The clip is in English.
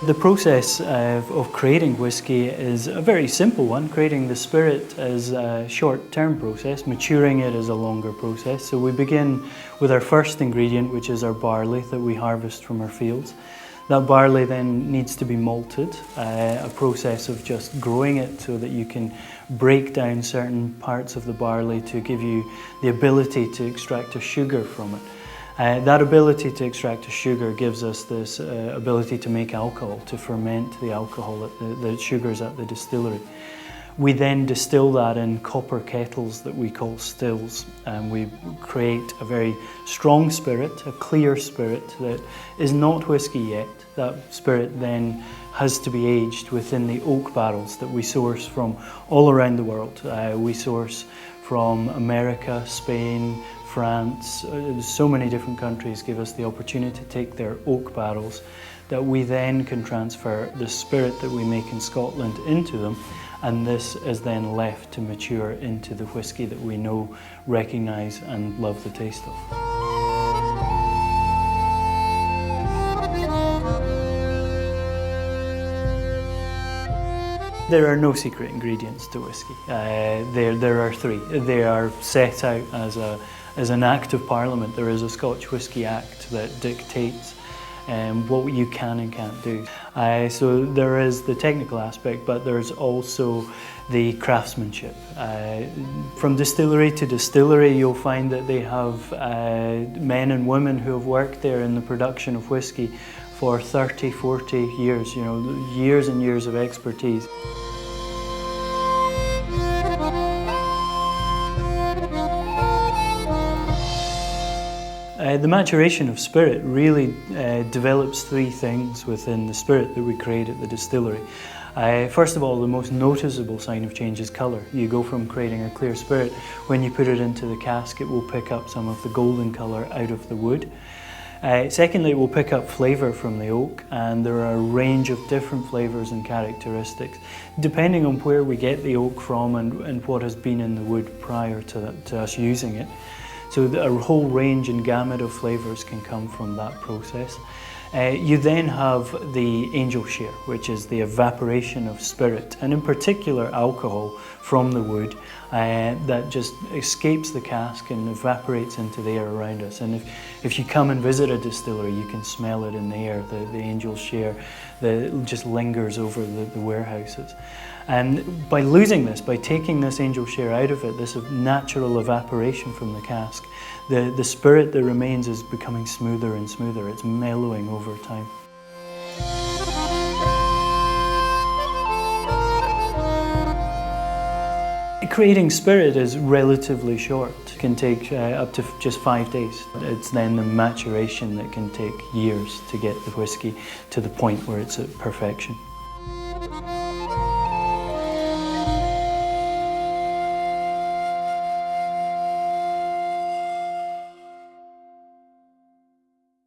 The process of creating whisky is a very simple one. Creating the spirit is a short-term process, maturing it is a longer process. So we begin with our first ingredient, which is our barley that we harvest from our fields. That barley then needs to be malted, a process of just growing it so that you can break down certain parts of the barley to give you the ability to extract a sugar from it. That ability to extract a sugar gives us this ability to make alcohol, to ferment the alcohol, the sugars at the distillery. We then distill that in copper kettles that we call stills, and we create a very strong spirit, a clear spirit that is not whisky yet. That spirit then has to be aged within the oak barrels that we source from all around the world. We source from America, Spain, France, so many different countries give us the opportunity to take their oak barrels that we then can transfer the spirit that we make in Scotland into them, and this is then left to mature into the whisky that we know, recognise and love the taste of. There are no secret ingredients to whisky. There are three. They are set out as an Act of Parliament. There is a Scotch Whisky Act that dictates what you can and can't do. So there is the technical aspect, but there's also the craftsmanship. From distillery to distillery, you'll find that they have men and women who have worked there in the production of whisky for 30, 40 years, years and years of expertise. The maturation of spirit really develops three things within the spirit that we create at the distillery. First of all, the most noticeable sign of change is colour. You go from creating a clear spirit, when you put it into the cask, it will pick up some of the golden colour out of the wood. Secondly, it will pick up flavour from the oak, and there are a range of different flavours and characteristics, depending on where we get the oak from and what has been in the wood prior to us using it. So a whole range and gamut of flavours can come from that process. You then have the angel share, which is the evaporation of spirit, and in particular alcohol from the wood that just escapes the cask and evaporates into the air around us. And if you come and visit a distillery, you can smell it in the air, the angel share that just lingers over the warehouses. And by losing this, by taking this angel share out of it, this natural evaporation from the cask, the spirit that remains is becoming smoother and smoother. It's mellowing over time. Creating spirit is relatively short. It can take up to just 5 days. It's then the maturation that can take years to get the whisky to the point where it's at perfection.